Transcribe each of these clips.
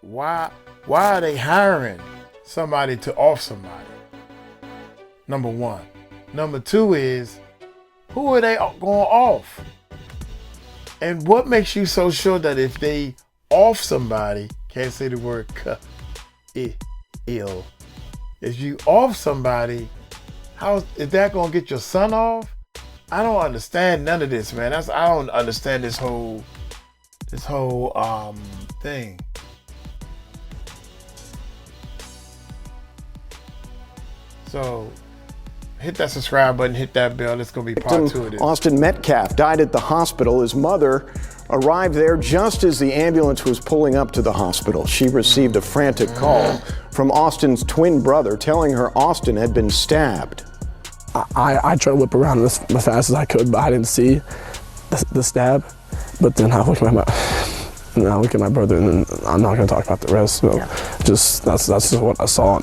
why are they hiring somebody to off somebody? Number one. Number two is, who are they going off? And what makes you so sure that if they off somebody, can't say the word ill, if you off somebody, how is that gonna get your son off? I don't understand none of this, man. I don't understand this whole thing. So hit that subscribe button, hit that bell. It's gonna be part 2 of this. Austin Metcalf died at the hospital. His mother arrived there just as the ambulance was pulling up to the hospital. She received a frantic call from Austin's twin brother telling her Austin had been stabbed. I tried to whip around as fast as I could, but I didn't see the stab. But then I look at my brother, and then I'm not going to talk about the rest. So just that's just what I saw.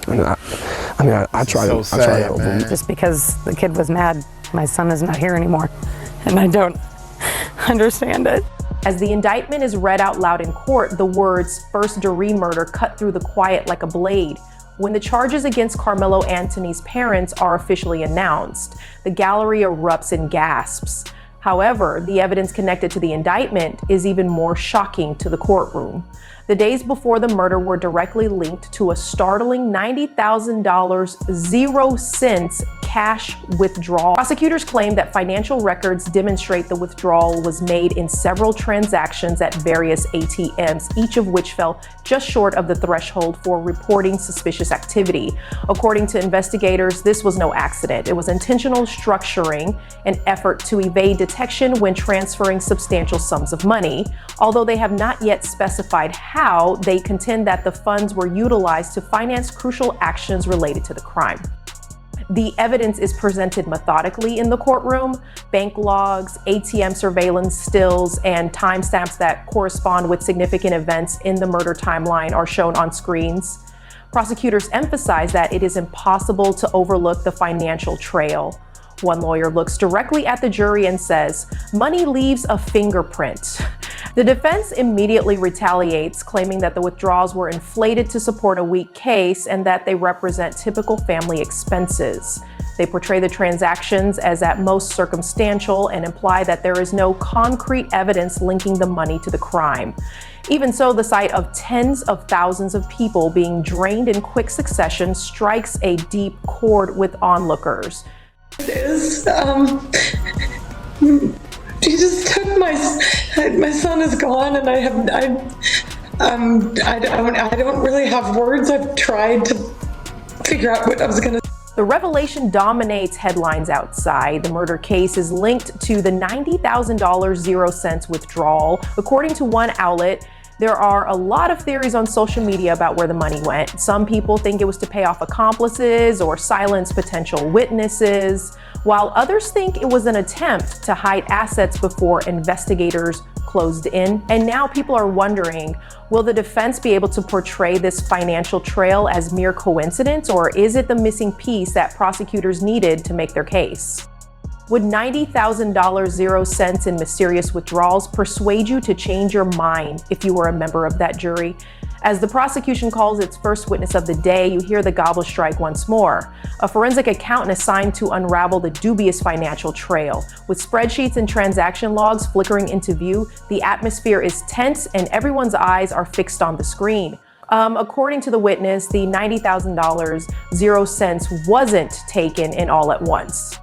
And I tried to help him. Just because the kid was mad, my son is not here anymore, and I don't understand it. As the indictment is read out loud in court, the words "first-degree murder" cut through the quiet like a blade. When the charges against Karmelo Anthony's parents are officially announced, the gallery erupts in gasps. However, the evidence connected to the indictment is even more shocking to the courtroom. The days before the murder were directly linked to a startling $90,000 0 cash withdrawal. Prosecutors claim that financial records demonstrate the withdrawal was made in several transactions at various ATMs, each of which fell just short of the threshold for reporting suspicious activity. According to investigators, this was no accident. It was intentional structuring, an effort to evade detection when transferring substantial sums of money. Although they have not yet specified how, they contend that the funds were utilized to finance crucial actions related to the crime. The evidence is presented methodically in the courtroom. Bank logs, ATM surveillance stills, and timestamps that correspond with significant events in the murder timeline are shown on screens. Prosecutors emphasize that it is impossible to overlook the financial trail. One lawyer looks directly at the jury and says, "Money leaves a fingerprint." The defense immediately retaliates, claiming that the withdrawals were inflated to support a weak case and that they represent typical family expenses. They portray the transactions as at most circumstantial and imply that there is no concrete evidence linking the money to the crime. Even so, the sight of tens of thousands of people being drained in quick succession strikes a deep chord with onlookers. She just took my son is gone, and I don't really have words. I've tried to figure out what I was gonna. The revelation dominates headlines outside. The murder case is linked to the $90,000 0 withdrawal. According to one outlet, there are a lot of theories on social media about where the money went. Some people think it was to pay off accomplices or silence potential witnesses, while others think it was an attempt to hide assets before investigators closed in. And now people are wondering, will the defense be able to portray this financial trail as mere coincidence, or is it the missing piece that prosecutors needed to make their case? Would $90,000 0 in mysterious withdrawals persuade you to change your mind if you were a member of that jury? As the prosecution calls its first witness of the day, you hear the gobble strike once more. A forensic accountant assigned to unravel the dubious financial trail. With spreadsheets and transaction logs flickering into view, the atmosphere is tense and everyone's eyes are fixed on the screen. According to the witness, the $90,000 0 wasn't taken in all at once.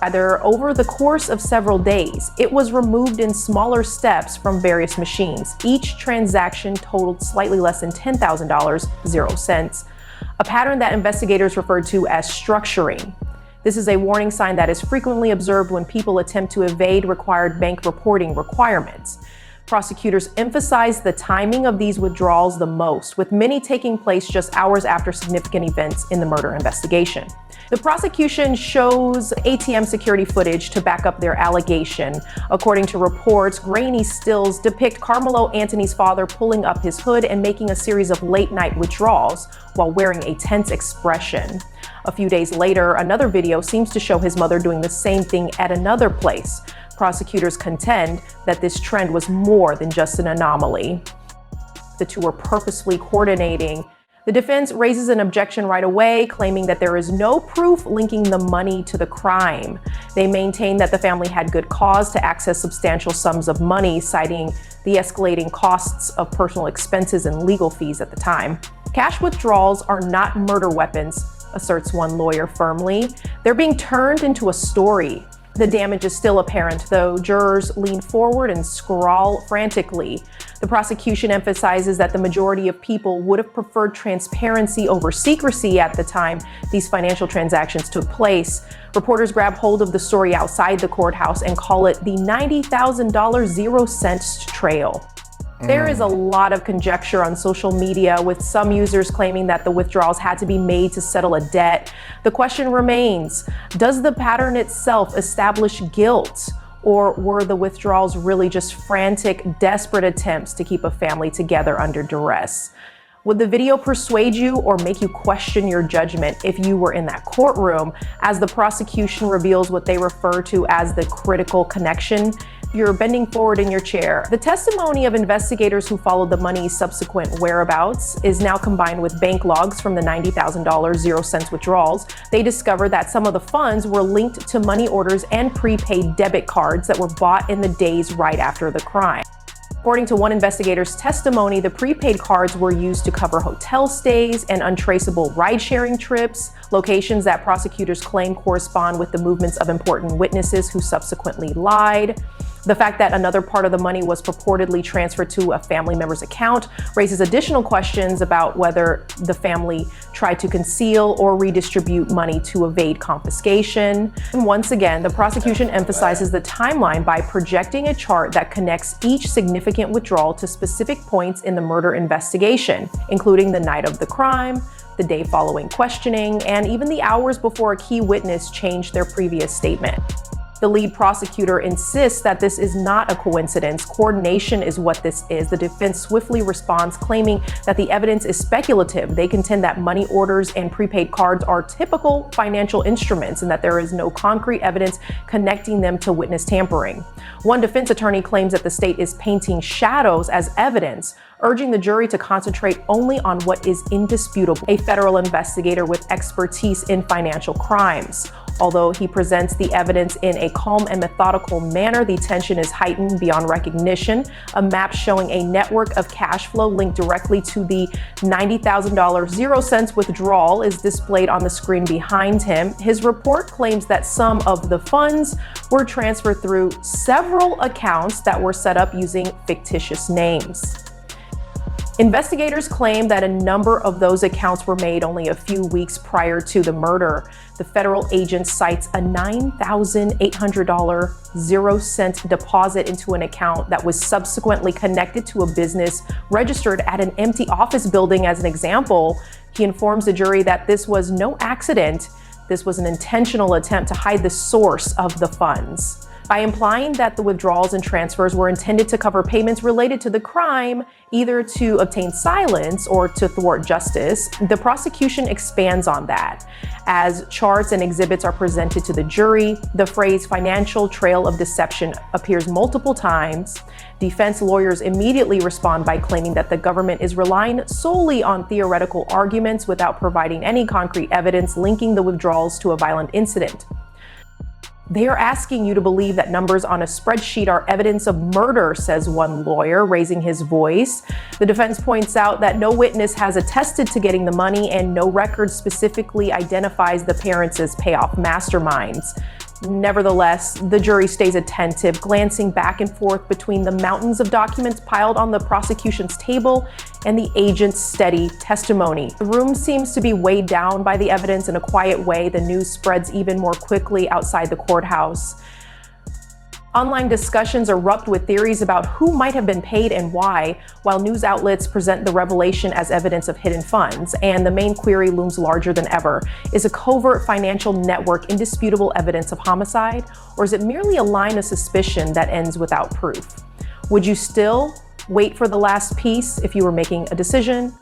Rather, over the course of several days, it was removed in smaller steps from various machines. Each transaction totaled slightly less than $10,000 0, a pattern that investigators referred to as structuring. This is a warning sign that is frequently observed when people attempt to evade required bank reporting requirements. Prosecutors emphasize the timing of these withdrawals the most, with many taking place just hours after significant events in the murder investigation. The prosecution shows ATM security footage to back up their allegation. According to reports, grainy stills depict Karmelo Anthony's father pulling up his hood and making a series of late-night withdrawals while wearing a tense expression. A few days later, another video seems to show his mother doing the same thing at another place. Prosecutors contend that this trend was more than just an anomaly. the two were purposefully coordinating. The defense raises an objection right away, claiming that there is no proof linking the money to the crime. They maintain that the family had good cause to access substantial sums of money, citing the escalating costs of personal expenses and legal fees at the time. Cash withdrawals are not murder weapons, asserts one lawyer firmly. They're being turned into a story. The damage is still apparent, though. Jurors lean forward and scrawl frantically. The prosecution emphasizes that the majority of people would have preferred transparency over secrecy at the time these financial transactions took place. Reporters grab hold of the story outside the courthouse and call it the $90,000 0 cents trail. There is a lot of conjecture on social media, with some users claiming that the withdrawals had to be made to settle a debt. The question remains, does the pattern itself establish guilt? Or were the withdrawals really just frantic, desperate attempts to keep a family together under duress? Would the video persuade you or make you question your judgment if you were in that courtroom, as the prosecution reveals what they refer to as the critical connection? You're bending forward in your chair. The testimony of investigators who followed the money's subsequent whereabouts is now combined with bank logs from the $90,000 0 cents withdrawals. They discovered that some of the funds were linked to money orders and prepaid debit cards that were bought in the days right after the crime. According to one investigator's testimony, the prepaid cards were used to cover hotel stays and untraceable ride-sharing trips, locations that prosecutors claim correspond with the movements of important witnesses who subsequently lied. The fact that another part of the money was purportedly transferred to a family member's account raises additional questions about whether the family tried to conceal or redistribute money to evade confiscation. And once again, the prosecution emphasizes the timeline by projecting a chart that connects each significant withdrawal to specific points in the murder investigation, including the night of the crime, the day following questioning, and even the hours before a key witness changed their previous statement. The lead prosecutor insists that this is not a coincidence. Coordination is what this is. The defense swiftly responds, claiming that the evidence is speculative. They contend that money orders and prepaid cards are typical financial instruments and that there is no concrete evidence connecting them to witness tampering. One defense attorney claims that the state is painting shadows as evidence, urging the jury to concentrate only on what is indisputable. A federal investigator with expertise in financial crimes. Although he presents the evidence in a calm and methodical manner, the tension is heightened beyond recognition. A map showing a network of cash flow linked directly to the $90,000 0 cents withdrawal is displayed on the screen behind him. His report claims that some of the funds were transferred through several accounts that were set up using fictitious names. Investigators claim that a number of those accounts were made only a few weeks prior to the murder. The federal agent cites a $9,800 0 cent deposit into an account that was subsequently connected to a business registered at an empty office building as an example. He informs the jury that this was no accident. This was an intentional attempt to hide the source of the funds. By implying that the withdrawals and transfers were intended to cover payments related to the crime, either to obtain silence or to thwart justice, the prosecution expands on that. As charts and exhibits are presented to the jury, the phrase financial trail of deception appears multiple times. Defense lawyers immediately respond by claiming that the government is relying solely on theoretical arguments without providing any concrete evidence linking the withdrawals to a violent incident. They are asking you to believe that numbers on a spreadsheet are evidence of murder, says one lawyer, raising his voice. The defense points out that no witness has attested to getting the money and no record specifically identifies the parents as payoff masterminds. Nevertheless, the jury stays attentive, glancing back and forth between the mountains of documents piled on the prosecution's table and the agent's steady testimony. The room seems to be weighed down by the evidence in a quiet way. The news spreads even more quickly outside the courthouse. Online discussions erupt with theories about who might have been paid and why, while news outlets present the revelation as evidence of hidden funds. And the main query looms larger than ever. Is a covert financial network indisputable evidence of homicide, or is it merely a line of suspicion that ends without proof? Would you still wait for the last piece if you were making a decision,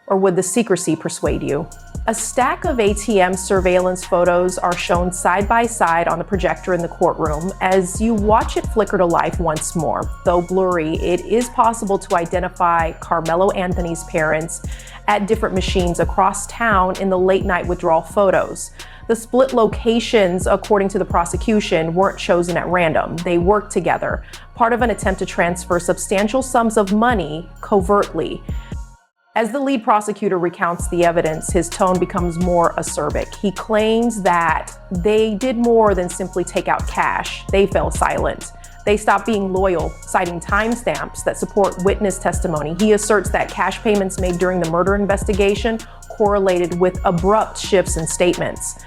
or would the secrecy persuade you? A stack of ATM surveillance photos are shown side by side on the projector in the courtroom. As you watch it flicker to life once more, though blurry, it is possible to identify Karmelo Anthony's parents at different machines across town in the late night withdrawal photos. The split locations, according to the prosecution, weren't chosen at random. They worked together, part of an attempt to transfer substantial sums of money covertly. As the lead prosecutor recounts the evidence, his tone becomes more acerbic. He claims that they did more than simply take out cash. They fell silent. They stopped being loyal, citing timestamps that support witness testimony. He asserts that cash payments made during the murder investigation correlated with abrupt shifts in statements.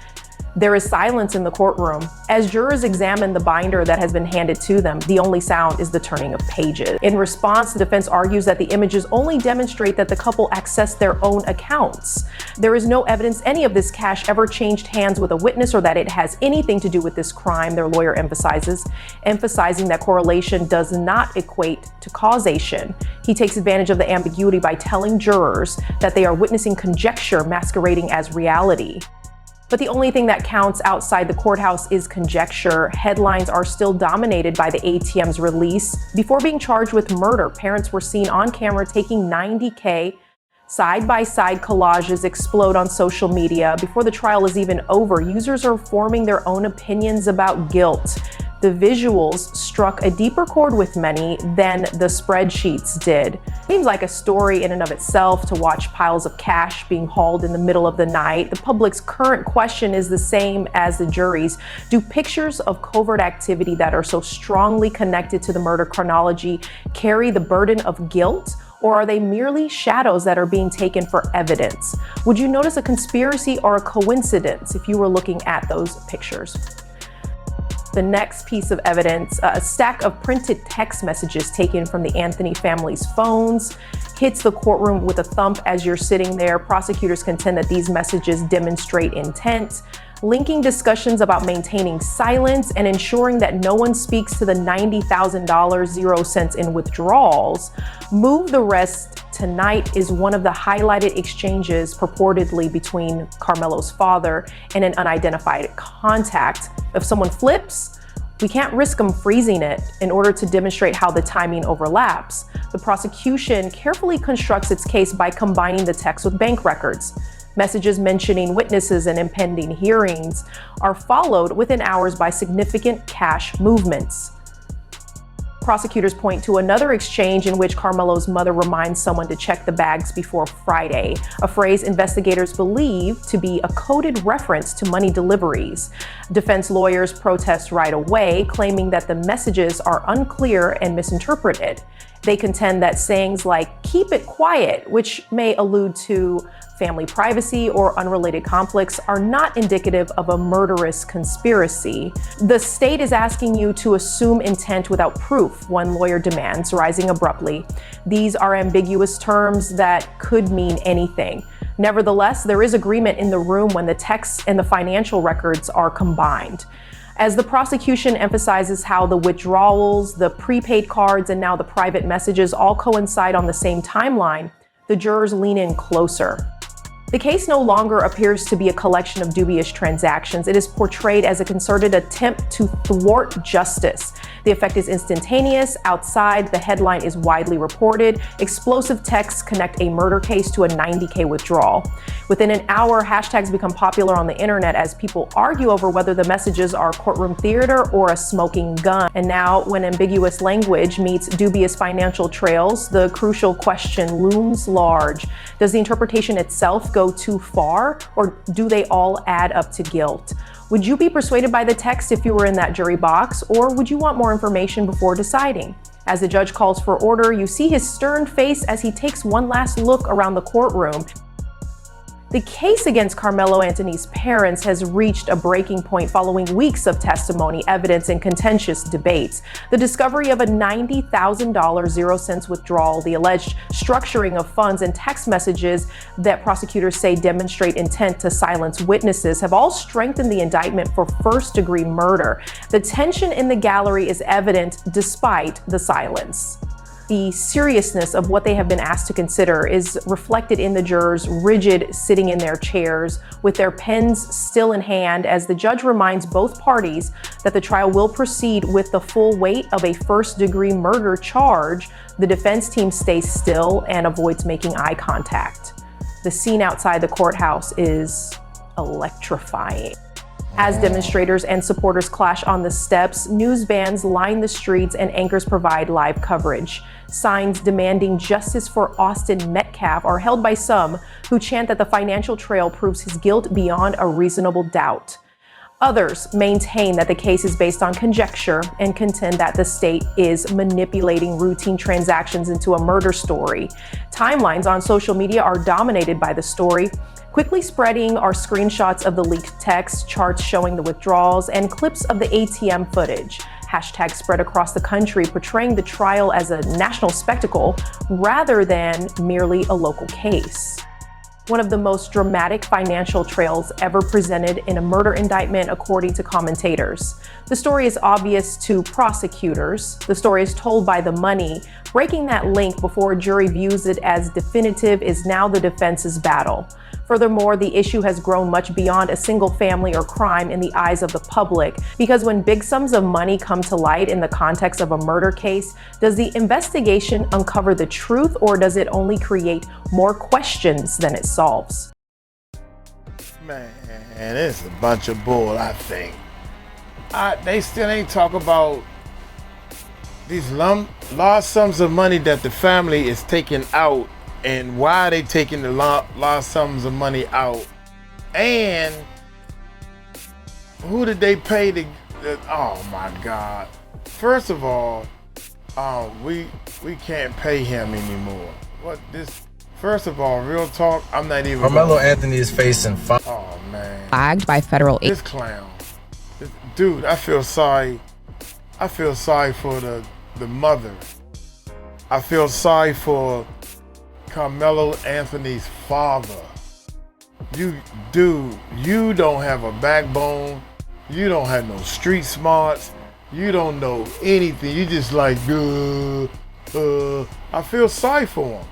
There is silence in the courtroom. As jurors examine the binder that has been handed to them, the only sound is the turning of pages. In response, the defense argues that the images only demonstrate that the couple accessed their own accounts. There is no evidence any of this cash ever changed hands with a witness or that it has anything to do with this crime, their lawyer emphasizes, emphasizing that correlation does not equate to causation. He takes advantage of the ambiguity by telling jurors that they are witnessing conjecture masquerading as reality. But the only thing that counts outside the courthouse is conjecture. Headlines are still dominated by the ATM's release. Before being charged with murder, parents were seen on camera taking $90K. Side-by-side collages explode on social media. Before the trial is even over, users are forming their own opinions about guilt. The visuals struck a deeper chord with many than the spreadsheets did. Seems like a story in and of itself to watch piles of cash being hauled in the middle of the night. The public's current question is the same as the jury's. Do pictures of covert activity that are so strongly connected to the murder chronology carry the burden of guilt? Or are they merely shadows that are being taken for evidence? Would you notice a conspiracy or a coincidence if you were looking at those pictures? The next piece of evidence, a stack of printed text messages taken from the Anthony family's phones, hits the courtroom with a thump as you're sitting there. Prosecutors contend that these messages demonstrate intent, linking discussions about maintaining silence and ensuring that no one speaks to the $90,000 0 cents in withdrawals. Move the rest tonight is one of the highlighted exchanges purportedly between Karmelo's father and an unidentified contact. If someone flips, we can't risk them freezing it in order to demonstrate how the timing overlaps. The prosecution carefully constructs its case by combining the text with bank records. Messages mentioning witnesses and impending hearings are followed within hours by significant cash movements. Prosecutors point to another exchange in which Karmelo's mother reminds someone to check the bags before Friday, a phrase investigators believe to be a coded reference to money deliveries. Defense lawyers protest right away, claiming that the messages are unclear and misinterpreted. They contend that sayings like "keep it quiet," which may allude to family privacy or unrelated conflicts, are not indicative of a murderous conspiracy. The state is asking you to assume intent without proof, one lawyer demands, rising abruptly. These are ambiguous terms that could mean anything. Nevertheless, there is agreement in the room when the texts and the financial records are combined. As the prosecution emphasizes how the withdrawals, the prepaid cards, and now the private messages all coincide on the same timeline, the jurors lean in closer. The case no longer appears to be a collection of dubious transactions. It is portrayed as a concerted attempt to thwart justice. The effect is instantaneous. Outside, the headline is widely reported. Explosive texts connect a murder case to a $90K withdrawal. Within an hour, hashtags become popular on the internet as people argue over whether the messages are courtroom theater or a smoking gun. And now, when ambiguous language meets dubious financial trails, the crucial question looms large. Does the interpretation itself go too far, or do they all add up to guilt? Would you be persuaded by the text if you were in that jury box, or would you want more information before deciding? As the judge calls for order, you see his stern face as he takes one last look around the courtroom. The case against Karmelo Anthony's parents has reached a breaking point following weeks of testimony, evidence, and contentious debates. The discovery of a $90,000 0 cents withdrawal, the alleged structuring of funds, and text messages that prosecutors say demonstrate intent to silence witnesses have all strengthened the indictment for first-degree murder. The tension in the gallery is evident despite the silence. The seriousness of what they have been asked to consider is reflected in the jurors rigid sitting in their chairs with their pens still in hand as the judge reminds both parties that the trial will proceed with the full weight of a first-degree murder charge. The defense team stays still and avoids making eye contact. The scene outside the courthouse is electrifying. As demonstrators and supporters clash on the steps, news vans line the streets and anchors provide live coverage. Signs demanding justice for Austin Metcalf are held by some who chant that the financial trail proves his guilt beyond a reasonable doubt. Others maintain that the case is based on conjecture and contend that the state is manipulating routine transactions into a murder story. Timelines on social media are dominated by the story. Quickly spreading are screenshots of the leaked text, charts showing the withdrawals, and clips of the ATM footage. Hashtags spread across the country portraying the trial as a national spectacle rather than merely a local case. One of the most dramatic financial trails ever presented in a murder indictment, according to commentators. The story is obvious to prosecutors. The story is told by the money. Breaking that link before a jury views it as definitive is now the defense's battle. Furthermore, the issue has grown much beyond a single family or crime in the eyes of the public, because when big sums of money come to light in the context of a murder case, does the investigation uncover the truth, or does it only create more questions than it solves? Man, it's a bunch of bull, I think. They still ain't talk about these large sums of money that the family is taking out, and why they taking the large sums of money out, and who did they pay to? Oh my God! First of all, we can't pay him anymore. What this? First of all, real talk, I'm not even. Karmelo Anthony is facing fine. Oh man! Flagged by federal. This clown, dude. I feel sorry. I feel sorry for the mother. I feel sorry for Karmelo Anthony's father. You don't have a backbone. You don't have no street smarts. You don't know anything. You just like, I feel sorry for him.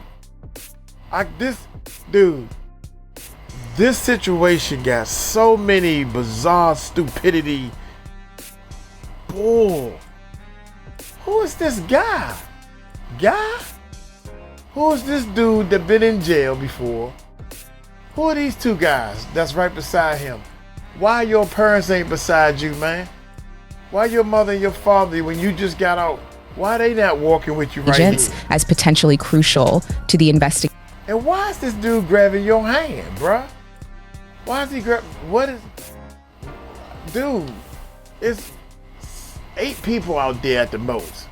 This situation got so many bizarre stupidity. Bull. Who is this guy? Who is this dude that been in jail before? Who are these two guys that's right beside him? Why your parents ain't beside you, man? Why your mother and your father, when you just got out, why they not walking with you right here? As potentially crucial to the investigation. And why is this dude grabbing your hand, bruh? Why is he Dude, it's 8 people out there at the most.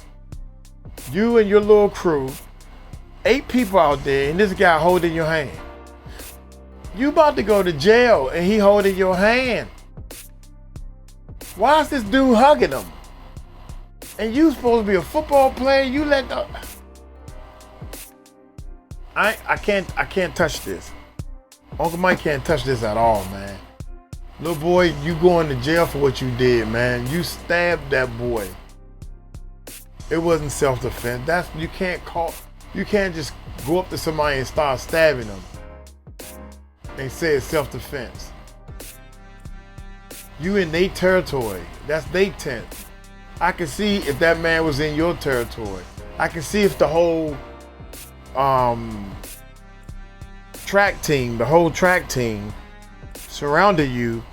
You and your little crew. 8 people out there, and this guy holding your hand. You about to go to jail, and he holding your hand. Why is this dude hugging him? And you supposed to be a football player? You let the... I can't touch this. Uncle Mike can't touch this at all, man. Little boy, you going to jail for what you did, man. You stabbed that boy. It wasn't self-defense. You can't just go up to somebody and start stabbing them and say it's self-defense. You in their territory. That's their tent. I can see if that man was in your territory. I can see if the whole track team surrounded you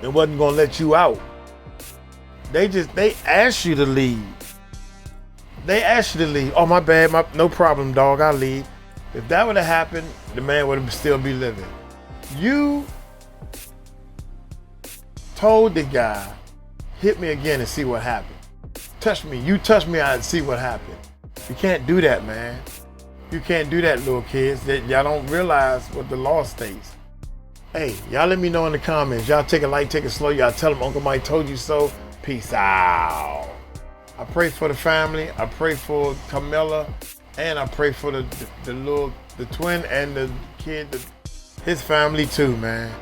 and wasn't gonna let you out. They asked you to leave. Oh, my bad, no problem, dog, I'll leave. If that would have happened, the man would still be living. You told the guy, hit me again and see what happened. Touch me, you touch me, I'd see what happened. You can't do that, man. You can't do that, little kids. Y'all don't realize what the law states. Hey, y'all let me know in the comments. Y'all take it light, take it slow. Y'all tell them Uncle Mike told you so. Peace out. I pray for the family. I pray for Karmelo, and I pray for the twin and the kid, his family too, man.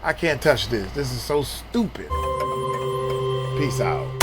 I can't touch this. This is so stupid. Peace out.